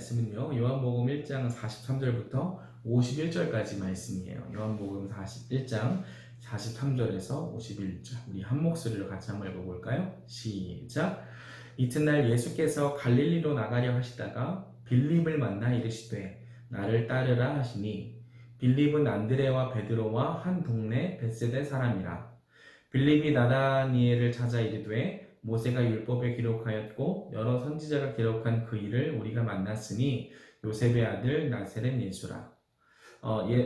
말씀은요, 요한복음 1장 43절부터 51절까지 말씀이에요. 요한복음 1장 43절에서 51절. 우리 한 목소리로 같이 한번 읽어볼까요? 시작. 이튿날 예수께서 갈릴리로 나가려 하시다가 빌립을 만나 이르시되 나를 따르라 하시니, 빌립은 안드레와 베드로와 한 동네 벳세다 사람이라. 빌립이 나다니엘을 찾아 이르되 모세가 율법에 기록하였고 여러 선지자가 기록한 그 일을 우리가 만났으니 요셉의 아들 나사렛 예수라.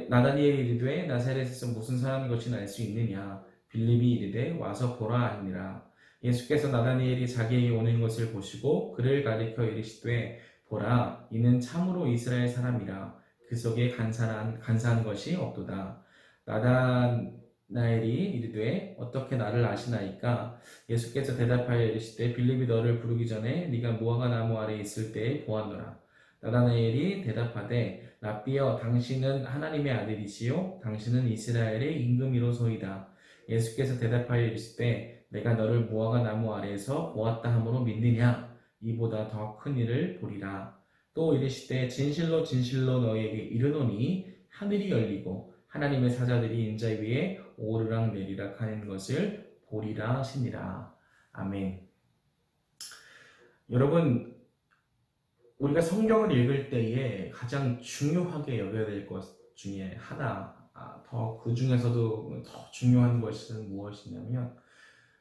나다니엘이 이르되 나사렛에서 무슨 사람인 것이 알 수 있느냐. 빌립이 이르되 와서 보라 하니라. 예수께서 나다니엘이 자기에게 오는 것을 보시고 그를 가리켜 이르시되 보라, 이는 참으로 이스라엘 사람이라. 그 속에 간사한 것이 없도다. 나다나엘이 이르되 어떻게 나를 아시나이까? 예수께서 대답하여 이르시되 빌립이 너를 부르기 전에 네가 무화과 나무 아래 있을 때에 보았노라. 나다나엘이 대답하되 랍비여, 당신은 하나님의 아들이시요 당신은 이스라엘의 임금이로소이다. 예수께서 대답하여 이르시되 내가 너를 무화과 나무 아래에서 보았다 함으로 믿느냐? 이보다 더 큰 일을 보리라. 또 이르시되 진실로 진실로 너희에게 이르노니 하늘이 열리고 하나님의 사자들이 인자 위에 오르락 내리락 하는 것을 보리라 하시니라. 아멘. 여러분, 우리가 성경을 읽을 때에 가장 중요하게 여겨야 될 것 중에 하나, 더 그 중에서도 더 중요한 것은 무엇이냐면,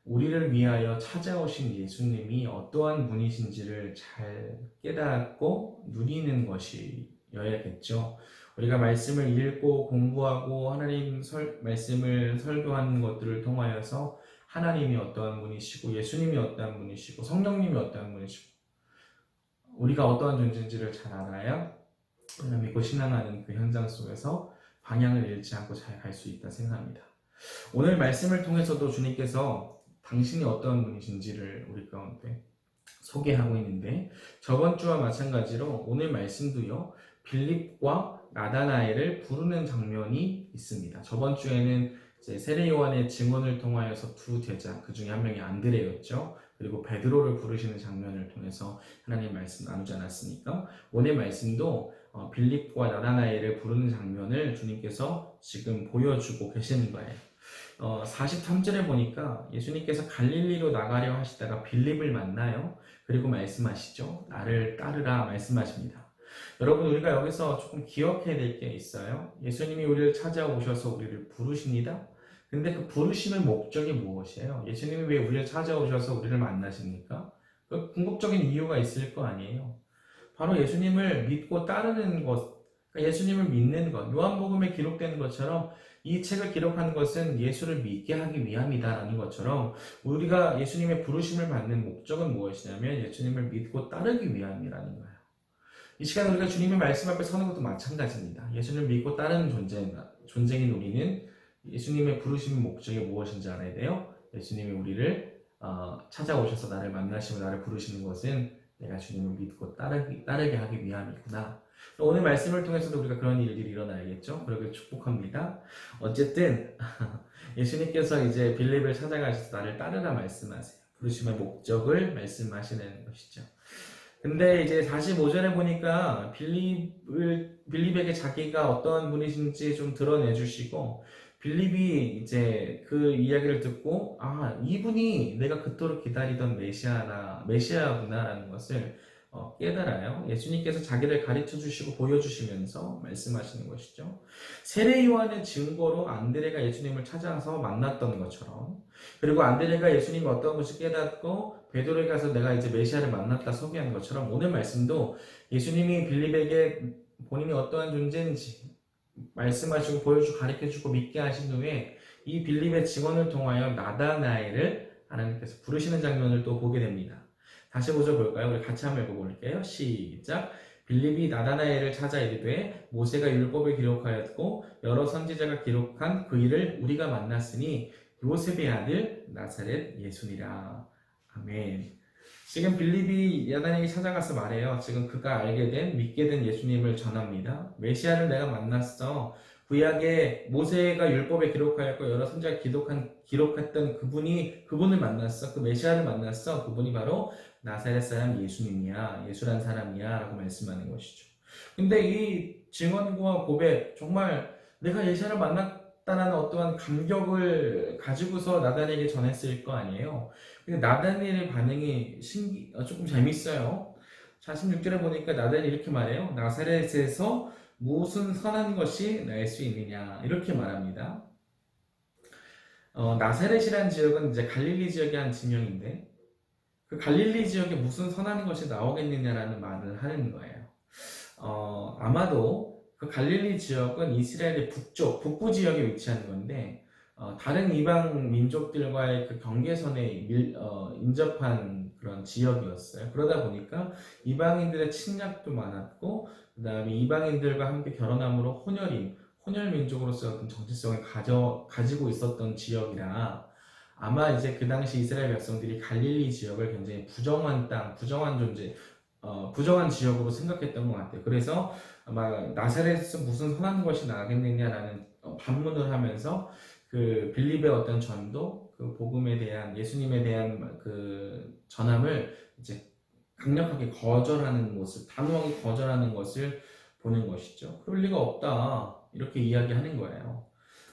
우리를 위하여 찾아오신 예수님이 어떠한 분이신지를 잘 깨닫고 누리는 것이어야겠죠. 우리가 말씀을 읽고 공부하고 하나님 말씀을 설교하는 것들을 통하여서 하나님이 어떠한 분이시고 예수님이 어떠한 분이시고 성령님이 어떠한 분이시고 우리가 어떠한 존재인지를 잘 알아야 우리가 믿고 신앙하는 그 현장 속에서 방향을 잃지 않고 잘 갈 수 있다 생각합니다. 오늘 말씀을 통해서도 주님께서 당신이 어떠한 분이신지를 우리 가운데 소개하고 있는데, 저번 주와 마찬가지로 오늘 말씀도요, 빌립과 나다나엘을 부르는 장면이 있습니다. 저번 주에는 이제 세례 요한의 증언을 통하여서 두 제자, 그 중에 한 명이 안드레였죠. 그리고 베드로를 부르시는 장면을 통해서 하나님 말씀 나누지 않았습니까? 오늘 말씀도 빌립과 나다나엘을 부르는 장면을 주님께서 지금 보여주고 계시는 거예요. 43절에 보니까 예수님께서 갈릴리로 나가려 하시다가 빌립을 만나요. 그리고 말씀하시죠. 나를 따르라 말씀하십니다. 여러분, 우리가 여기서 조금 기억해야 될 게 있어요. 예수님이 우리를 찾아오셔서 우리를 부르십니다. 근데 그 부르심의 목적이 무엇이에요? 예수님이 왜 우리를 찾아오셔서 우리를 만나십니까? 그 궁극적인 이유가 있을 거 아니에요. 바로 예수님을 믿고 따르는 것, 그러니까 예수님을 믿는 것. 요한복음에 기록된 것처럼 이 책을 기록한 것은 예수를 믿게 하기 위함이다라는 것처럼 우리가 예수님의 부르심을 받는 목적은 무엇이냐면 예수님을 믿고 따르기 위함이라는 거예요. 이 시간 우리가 주님의 말씀 앞에 서는 것도 마찬가지입니다. 예수님을 믿고 따르는 존재인 우리는 예수님의 부르심의 목적이 무엇인지 알아야 돼요. 예수님이 우리를 찾아오셔서 나를 만나시고 나를 부르시는 것은 내가 주님을 믿고 따르게 하기 위함이구나. 오늘 말씀을 통해서도 우리가 그런 일들이 일어나야겠죠. 그렇게 축복합니다. 어쨌든 예수님께서 이제 빌립을 찾아가셔서 나를 따르라 말씀하세요. 부르심의 목적을 말씀하시는 것이죠. 근데 이제 45절에 보니까 빌립에게 자기가 어떤 분이신지 좀 드러내 주시고, 빌립이 이제 그 이야기를 듣고 이분이 내가 그토록 기다리던 메시아구나라는 것을 깨달아요. 예수님께서 자기를 가르쳐 주시고 보여주시면서 말씀하시는 것이죠. 세례 요한의 증거로 안드레가 예수님을 찾아서 만났던 것처럼, 그리고 안드레가 예수님이 어떤 것을 깨닫고 베드로에 가서 내가 이제 메시아를 만났다 소개한 것처럼, 오늘 말씀도 예수님이 빌립에게 본인이 어떠한 존재인지 말씀하시고 보여주고 가르쳐주고 믿게 하신 후에 이 빌립의 증언을 통하여 나다나엘을 하나님께서 부르시는 장면을 또 보게 됩니다. 다시 보죠 볼까요? 우리 같이 한번 읽어볼게요. 시작. 빌립이 나다나엘을 찾아 이르되 모세가 율법에 기록하였고 여러 선지자가 기록한 그 일을 우리가 만났으니 요셉의 아들 나사렛 예수니라. 아멘. 지금 빌립이 나다나엘에게 찾아가서 말해요. 지금 그가 알게 된, 믿게 된 예수님을 전합니다. 메시아를 내가 만났어. 구약에 모세가 율법에 기록하였고 여러 선지자가 기록했던 그분을 만났어. 그 메시아를 만났어. 그분이 바로 나사렛 사람 예수님이야, 예수란 사람이야 라고 말씀하는 것이죠. 근데 이 증언과 고백, 정말 내가 예수를 만났다는 어떠한 감격을 가지고서 나단에게 전했을 거 아니에요. 근데 나다니엘의 반응이 조금 재밌어요. 46절에 보니까 나단이 이렇게 말해요. 나사렛에서 무슨 선한 것이 날 수 있느냐 이렇게 말합니다. 나사렛이라는 지역은 이제 갈릴리 지역의 한 지명인데 그 갈릴리 지역에 무슨 선한 것이 나오겠느냐라는 말을 하는 거예요. 아마도 그 갈릴리 지역은 이스라엘의 북부 지역에 위치한 건데 다른 이방 민족들과의 그 경계선에 인접한 그런 지역이었어요. 그러다 보니까 이방인들의 침략도 많았고 그 다음에 이방인들과 함께 결혼함으로 혼혈 민족으로서 어떤 정체성을 가지고 있었던 지역이라 아마 이제 그 당시 이스라엘 백성들이 갈릴리 지역을 굉장히 부정한 땅, 부정한 존재, 부정한 지역으로 생각했던 것 같아요. 그래서 아마 나사렛에서 무슨 선한 것이 나겠느냐라는 반문을 하면서 그 빌립의 어떤 전도, 그 복음에 대한 예수님에 대한 그 전함을 이제 강력하게 거절하는 모습, 단호하게 거절하는 것을 보는 것이죠. 그럴 리가 없다 이렇게 이야기하는 거예요.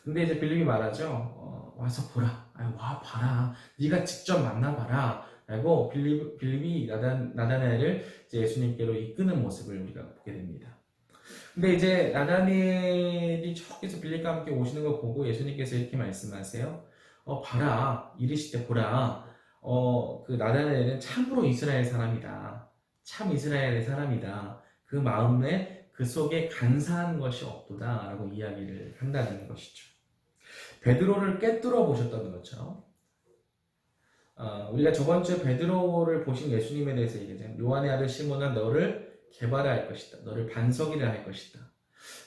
근데 이제 빌립이 말하죠. 와서 보라, 와 봐라, 네가 직접 만나봐라. 라고 빌립이 나다나엘을 이제 예수님께로 이끄는 모습을 우리가 보게 됩니다. 근데 이제 나다니엘이 저기서 빌립과 함께 오시는 걸 보고 예수님께서 이렇게 말씀하세요. 봐라, 이르시되 보라. 그 나다나엘은 참으로 이스라엘 사람이다. 참 이스라엘의 사람이다. 그 마음에 그 속에 간사한 것이 없도다. 라고 이야기를 한다는 것이죠. 베드로를 꿰뚫어 보셨던 것처럼 우리가 저번 주에 베드로를 보신 예수님에 대해서 얘기하잖아요. 요한의 아들 시몬아 너를 개발할 것이다. 너를 반석이라 할 것이다.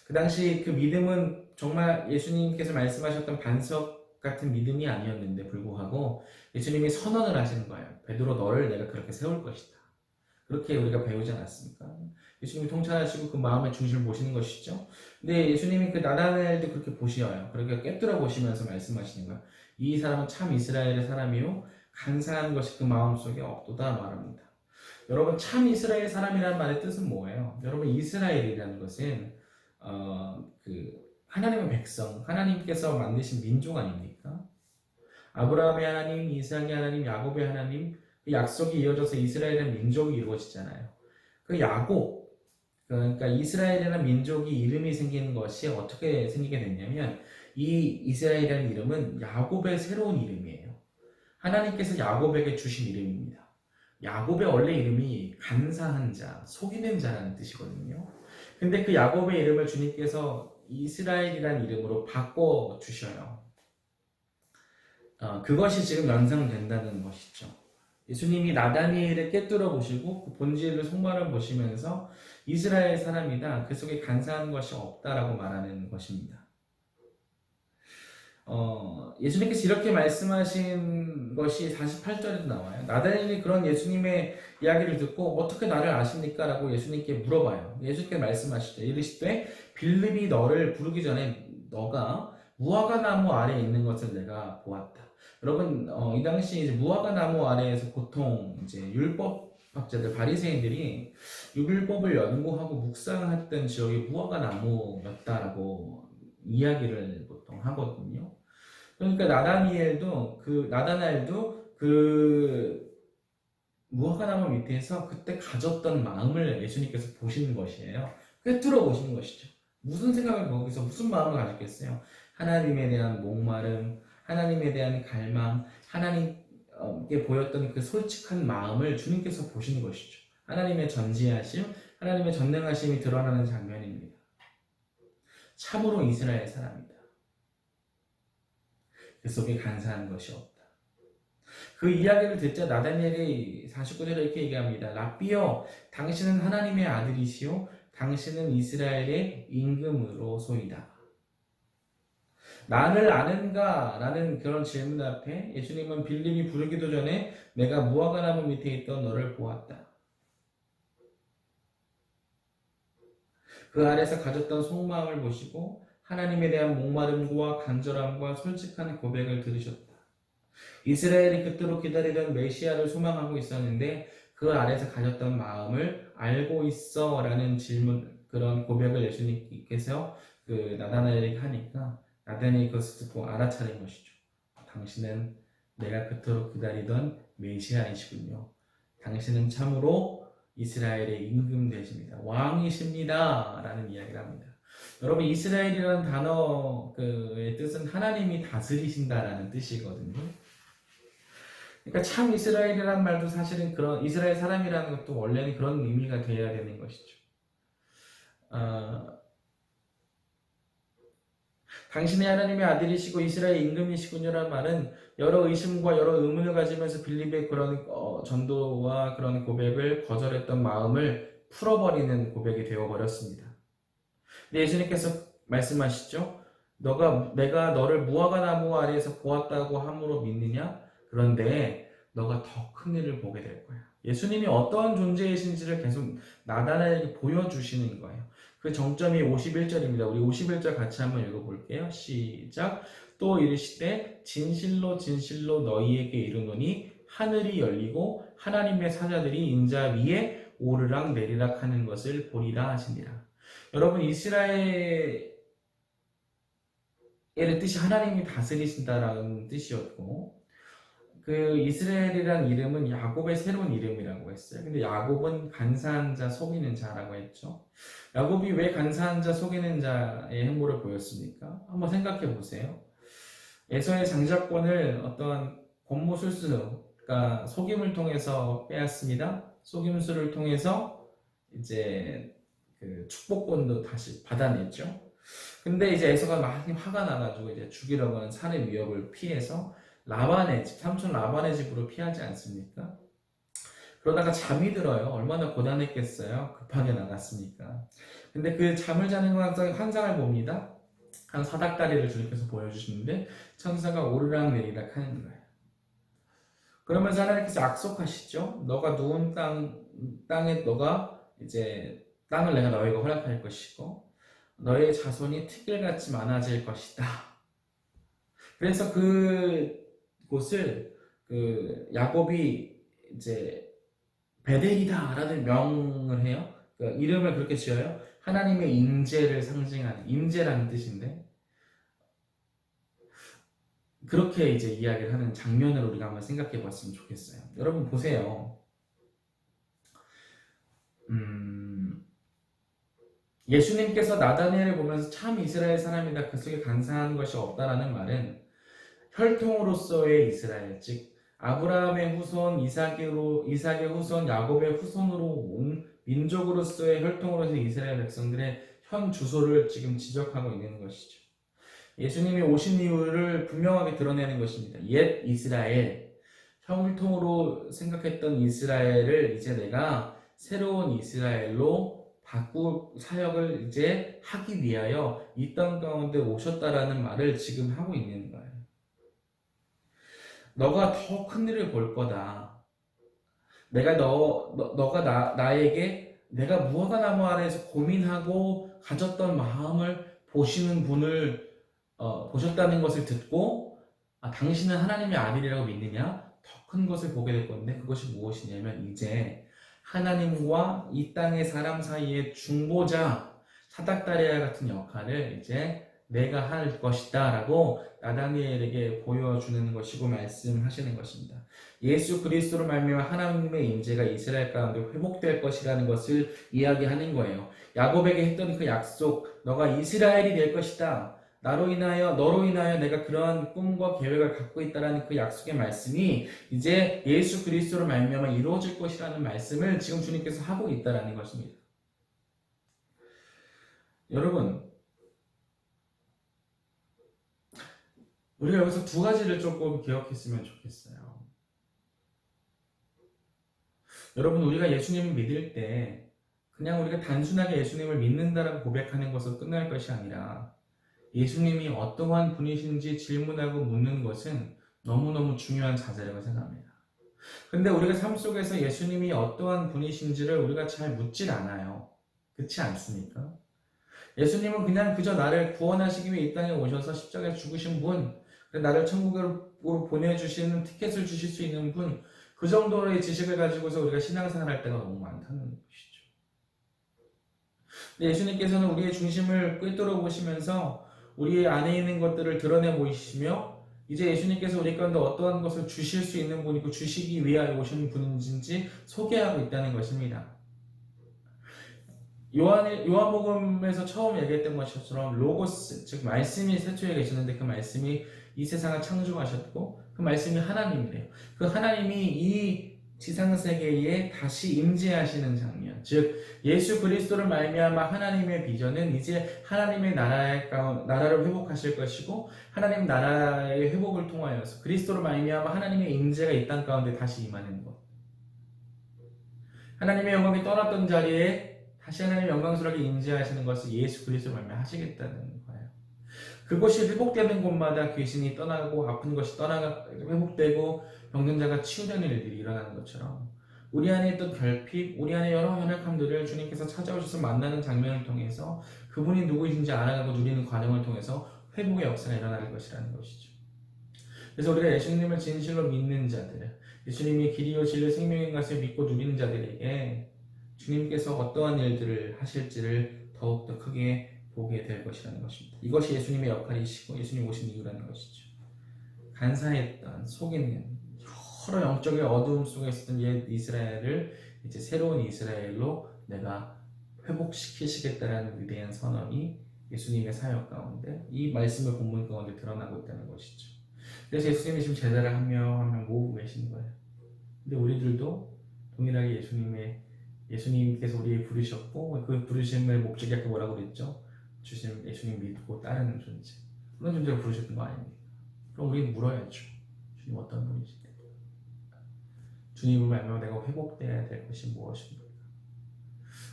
그 당시 그 믿음은 정말 예수님께서 말씀하셨던 반석 같은 믿음이 아니었는데 불구하고 예수님이 선언을 하시는 거예요. 베드로 너를 내가 그렇게 세울 것이다. 그렇게 우리가 배우지 않았습니까? 예수님이 통찰하시고 그 마음의 중심을 보시는 것이죠. 근데 예수님이 그 나다나엘도 그렇게 보셔요. 그렇게 꿰뚫어 보시면서 말씀하시는 거예요. 이 사람은 참 이스라엘의 사람이요 간사한 것이 그 마음속에 없도다 말합니다. 여러분 참 이스라엘 사람이라는 말의 뜻은 뭐예요? 여러분 이스라엘이라는 것은 그 하나님의 백성, 하나님께서 만드신 민족 아닙니까? 아브라함의 하나님, 이삭의 하나님, 야곱의 하나님, 그 약속이 이어져서 이스라엘의 민족이 이루어지잖아요. 그 야곱, 그러니까 이스라엘이라는 민족이 이름이 생긴 것이 어떻게 생기게 됐냐면 이 이스라엘이라는 이름은 야곱의 새로운 이름이에요. 하나님께서 야곱에게 주신 이름입니다. 야곱의 원래 이름이 간사한 자, 속이는 자라는 뜻이거든요. 근데 그 야곱의 이름을 주님께서 이스라엘이라는 이름으로 바꿔 주셔요. 그것이 지금 연상된다는 것이죠. 예수님이 나다니엘을 꿰뚫어 보시고 그 본질을 속말을 보시면서 이스라엘 사람이다. 그 속에 간사한 것이 없다라고 말하는 것입니다. 예수님께서 이렇게 말씀하신 것이 48절에도 나와요. 나다니엘이 그런 예수님의 이야기를 듣고 어떻게 나를 아십니까? 라고 예수님께 물어봐요. 예수님께 말씀하시죠. 이르시되 빌립이 너를 부르기 전에 너가 무화과 나무 아래에 있는 것을 내가 보았다. 여러분 이 당시 이제 무화과 나무 아래에서 보통 이제 율법학자들 바리새인들이 율법을 연구하고 묵상했던 지역이 무화과 나무였다라고 이야기를 보통 하거든요. 그러니까 나다나엘도 그 무화과 나무 밑에서 그때 가졌던 마음을 예수님께서 보시는 것이에요. 꿰뚫어 보시는 것이죠. 무슨 생각을 거기서 무슨 마음을 가졌겠어요? 하나님에 대한 목마름, 하나님에 대한 갈망, 하나님께 보였던 그 솔직한 마음을 주님께서 보시는 것이죠. 하나님의 전지하심, 하나님의 전능하심이 드러나는 장면입니다. 참으로 이스라엘 사람이다. 그 속에 간사한 것이 없다. 그 이야기를 듣자 나다니엘이 49절에 이렇게 얘기합니다. 랍비여, 당신은 하나님의 아들이시오. 당신은 이스라엘의 임금으로소이다. 나를 아는가? 라는 그런 질문 앞에 예수님은 빌립이 부르기도 전에 내가 무화과 나무 밑에 있던 너를 보았다. 그 안에서 가졌던 속마음을 보시고 하나님에 대한 목마름과 간절함과 솔직한 고백을 들으셨다. 이스라엘이 그토록 기다리던 메시아를 소망하고 있었는데 그 그 아래에서 가졌던 마음을 알고 있어 라는 질문, 그런 고백을 예수님께서 그 나다나엘에게 하니까 나다나엘이 그것을 듣고 알아차린 것이죠. 당신은 내가 그토록 기다리던 메시아이시군요. 당신은 참으로 이스라엘의 임금 되십니다. 왕이십니다. 라는 이야기를 합니다. 여러분, 이스라엘이라는 단어의 뜻은 하나님이 다스리신다라는 뜻이거든요. 그러니까 참 이스라엘이라는 말도 사실은 그런 이스라엘 사람이라는 것도 원래는 그런 의미가 되어야 되는 것이죠. 당신의 하나님의 아들이시고 이스라엘 임금이시군요라는 말은 여러 의심과 여러 의문을 가지면서 빌립의 그런 전도와 그런 고백을 거절했던 마음을 풀어버리는 고백이 되어버렸습니다. 근데 예수님께서 말씀하시죠. 내가 너를 무화과 나무 아래에서 보았다고 함으로 믿느냐? 그런데 너가 더 큰 일을 보게 될 거야. 예수님이 어떤 존재이신지를 계속 나다나엘에게 보여주시는 거예요. 그 정점이 51절입니다. 우리 51절 같이 한번 읽어볼게요. 시작. 또 이르시되 진실로 진실로 너희에게 이르노니 하늘이 열리고 하나님의 사자들이 인자 위에 오르락 내리락 하는 것을 보리라 하시니라. 여러분, 이스라엘의 뜻이 하나님이 다스리신다라는 뜻이었고, 그 이스라엘이라는 이름은 야곱의 새로운 이름이라고 했어요. 근데 야곱은 간사한 자, 속이는 자라고 했죠. 야곱이 왜 간사한 자, 속이는 자의 행보를 보였습니까? 한번 생각해 보세요. 에서의 장자권을 어떤 권모술수가 속임을 통해서 빼앗습니다. 속임수를 통해서 이제 그 축복권도 다시 받아냈죠. 근데 이제 에서가 많이 화가 나가지고 이제 죽이려고 하는 살해 위협을 피해서 라반의 집, 삼촌 라반의 집으로 피하지 않습니까? 그러다가 잠이 들어요. 얼마나 고단했겠어요. 급하게 나갔으니까. 근데 그 잠을 자는 환상을 봅니다. 한 사닥다리를 주님께서 보여주시는데 천사가 오르락 내리락 하는 거예요. 그러면서 하나님께서 약속하시죠. 너가 누운 땅에 너가 이제 땅을 내가 너에게 허락할 것이고 너의 자손이 티끌같이 많아질 것이다. 그래서 그곳을 야곱이 이제 베델이다라는 명을 해요. 그러니까 이름을 그렇게 지어요. 하나님의 임재를 상징하는 임재라는 뜻인데 그렇게 이제 이야기를 하는 장면을 우리가 한번 생각해 봤으면 좋겠어요. 여러분 보세요. 예수님께서 나다니엘을 보면서 참 이스라엘 사람이다, 그 속에 간사한 것이 없다라는 말은 혈통으로서의 이스라엘, 즉 아브라함의 후손, 이삭의 후손, 야곱의 후손으로 온 민족으로서의 혈통으로서의 이스라엘 백성들의 현 주소를 지금 지적하고 있는 것이죠. 예수님이 오신 이유를 분명하게 드러내는 것입니다. 옛 이스라엘, 혈통으로 생각했던 이스라엘을 이제 내가 새로운 이스라엘로 바꿀 사역을 이제 하기 위하여 이 땅 가운데 오셨다라는 말을 지금 하고 있는 거예요. 너가 더 큰 일을 볼 거다. 너가 나에게 내가 무화과 나무 아래에서 고민하고 가졌던 마음을 보시는 분을 보셨다는 것을 듣고 당신은 하나님의 아들이라고 믿느냐? 더 큰 것을 보게 될 건데 그것이 무엇이냐면 이제 하나님과 이 땅의 사람 사이의 중보자, 사닥다리아 같은 역할을 이제 내가 할 것이다 라고 나다니엘에게 보여주는 것이고 말씀하시는 것입니다. 예수 그리스도로 말미암아 하나님의 임재가 이스라엘 가운데 회복될 것이라는 것을 이야기하는 거예요. 야곱에게 했던 그 약속, 너가 이스라엘이 될 것이다. 너로 인하여 내가 그런 꿈과 계획을 갖고 있다라는 그 약속의 말씀이 이제 예수 그리스도로 말미암아 이루어질 것이라는 말씀을 지금 주님께서 하고 있다라는 것입니다. 여러분, 우리가 여기서 두 가지를 조금 기억했으면 좋겠어요. 여러분, 우리가 예수님을 믿을 때 그냥 우리가 단순하게 예수님을 믿는다라고 고백하는 것으로 끝날 것이 아니라 예수님이 어떠한 분이신지 질문하고 묻는 것은 너무너무 중요한 자세라고 생각합니다. 근데 우리가 삶 속에서 예수님이 어떠한 분이신지를 우리가 잘 묻질 않아요. 그렇지 않습니까? 예수님은 그냥 그저 나를 구원하시기 위해 이 땅에 오셔서 십자가에 죽으신 분, 나를 천국으로 보내주시는 티켓을 주실 수 있는 분, 그 정도의 지식을 가지고서 우리가 신앙생활 할 때가 너무 많다는 것이죠. 예수님께서는 우리의 중심을 꿰뚫어 보시면서 우리의 안에 있는 것들을 드러내 보이시며 이제 예수님께서 우리 가운데 어떠한 것을 주실 수 있는 분이고 주시기 위하여 오신 분인지 소개하고 있다는 것입니다. 요한복음에서 처음 얘기했던 것처럼 로고스, 즉 말씀이 태초에 계셨는데 그 말씀이 이 세상을 창조하셨고 그 말씀이 하나님이래요. 그 하나님이 이 지상세계에 다시 임재하시는 장면, 즉 예수 그리스도를 말미암아 하나님의 비전은 이제 하나님의 나라를 회복하실 것이고 하나님 나라의 회복을 통하여서 그리스도를 말미암아 하나님의 임재가 이 땅 가운데 다시 임하는 것. 하나님의 영광이 떠났던 자리에 다시 하나님의 영광스럽게 임재하시는 것을 예수 그리스도를 말미암아 하시겠다는 거예요. 그것이 회복되는 곳마다 귀신이 떠나고 아픈 것이 회복되고 병든 자가 치유되는 일들이 일어나는 것처럼 우리 안에 있던 결핍, 우리 안에 여러 연약함들을 주님께서 찾아오셔서 만나는 장면을 통해서 그분이 누구이신지 알아가고 누리는 과정을 통해서 회복의 역사가 일어날 것이라는 것이죠. 그래서 우리가 예수님을 진실로 믿는 자들, 예수님이 길이요 진리 생명인 것을 믿고 누리는 자들에게 주님께서 어떠한 일들을 하실지를 더욱더 크게 보게 될 것이라는 것입니다. 이것이 예수님의 역할이시고 예수님 오신 이유라는 것이죠. 간사했던 속이는 여러 영적인 어두움 속에 있었던 옛 이스라엘을 이제 새로운 이스라엘로 내가 회복시키시겠다라는 위대한 선언이 예수님의 사역 가운데 이 말씀의 본문 가운데 드러나고 있다는 것이죠. 그래서 예수님이 지금 제자를 한 명 한 명 모으고 계신 거예요. 근데 우리들도 동일하게 예수님께서 우리를 부르셨고 그 부르심의 목적이 아까 뭐라고 그랬죠? 예수님 믿고 따르는 존재, 그런 존재로 부르셨던 거 아닙니까? 그럼 우리는 물어야죠. 주님 어떤 분이신데? 주님을 말미암아 내가 회복되어야 될 것이 무엇입니까?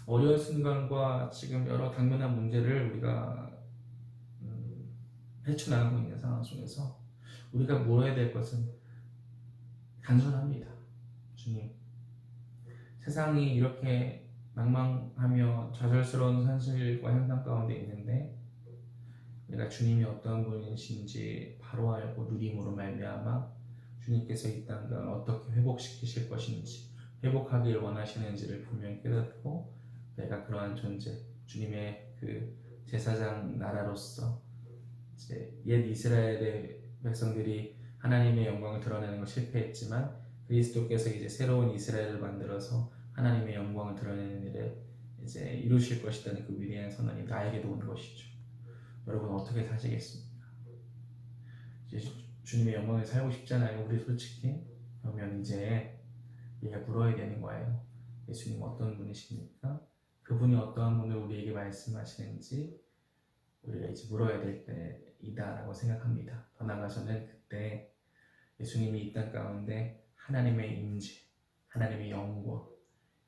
어려운 순간과 지금 여러 당면한 문제를 우리가 헤쳐나가고 있는 상황 속에서 우리가 물어야 될 것은 단순합니다. 주님, 세상이 이렇게 망망하며 좌절스러운 현실과 현상 가운데 있는데 내가 주님이 어떤 분이신지 바로 알고 누림으로 말미암아 주님께서 이 땅을 어떻게 회복시키실 것인지, 회복하길 원하시는지를 분명히 깨닫고 내가 그러한 존재, 주님의 그 제사장 나라로서 이제 옛 이스라엘의 백성들이 하나님의 영광을 드러내는 걸 실패했지만 그리스도께서 이제 새로운 이스라엘을 만들어서 하나님의 영광을 드러내는 일에 이제 이루실 것이라는 그 위대한 선언이 나에게도 온 것이죠. 여러분 어떻게 사시겠습니까? 이제 주님의 영광에 살고 싶잖아요. 우리 솔직히. 그러면 이제 우리가 물어야 되는 거예요. 예수님 어떤 분이십니까? 그분이 어떠한 분을 우리에게 말씀하시는지 우리가 이제 물어야 될 때이다라고 생각합니다. 더 나아가서는 그때 예수님이 이 땅 가운데 하나님의 임재, 하나님의 영광,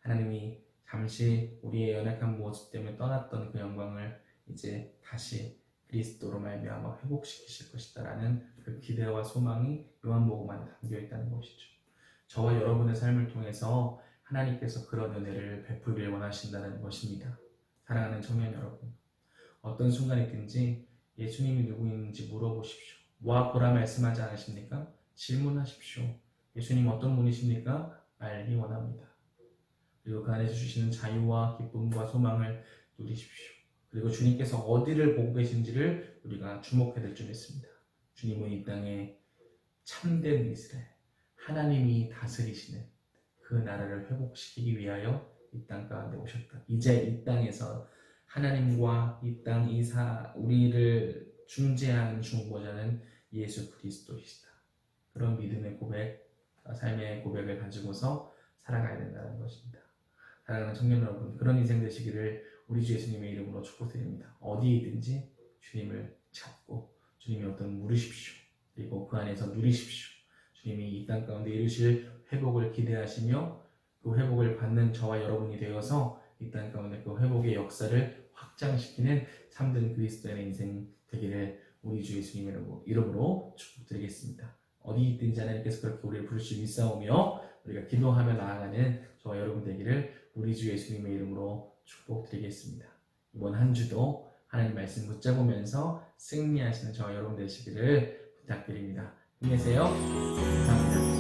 하나님이 잠시 우리의 연약한 모습 때문에 떠났던 그 영광을 이제 다시 그리스도로 말미암아 회복시키실 것이다라는 그 기대와 소망이 요한복음 안에 담겨 있다는 것이죠. 저와 여러분의 삶을 통해서 하나님께서 그런 은혜를 베풀길 원하신다는 것입니다. 사랑하는 청년 여러분, 어떤 순간이든지 예수님이 누구인지 물어보십시오. 와 보라 말씀하지 않으십니까? 질문하십시오. 예수님 어떤 분이십니까? 알기 원합니다. 그리고 그 안에서 주시는 자유와 기쁨과 소망을 누리십시오. 그리고 주님께서 어디를 보고 계신지를 우리가 주목해야 될 줄 믿습니다. 주님은 이 땅에 참된 이스라엘, 하나님이 다스리시는 그 나라를 회복시키기 위하여 이 땅 가운데 오셨다. 이제 이 땅에서 하나님과 이 땅 우리를 중재하는 중보자는 예수 그리스도이시다. 그런 믿음의 고백, 삶의 고백을 가지고서 살아가야 된다는 것입니다. 사랑하는 청년 여러분, 그런 인생 되시기를 우리 주 예수님의 이름으로 축복드립니다. 어디이든지 주님을 찾고 주님이 어떤 물으십시오. 그리고 그 안에서 누리십시오. 주님이 이 땅 가운데 이루실 회복을 기대하시며 그 회복을 받는 저와 여러분이 되어서 이 땅 가운데 그 회복의 역사를 확장시키는 참된 그리스도인의 인생 되기를 우리 주 예수님의 이름으로 축복드리겠습니다. 어디 있든지 하나님께서 그렇게 우리를 부르시 믿사오며 우리가 기도하며 나아가는 저와 여러분 되기를 우리 주 예수님의 이름으로 축복드리겠습니다. 이번 한 주도 하나님 말씀 붙잡으면서 승리하시는 저와 여러분 되시기를 부탁드립니다. 힘내세요. 감사합니다.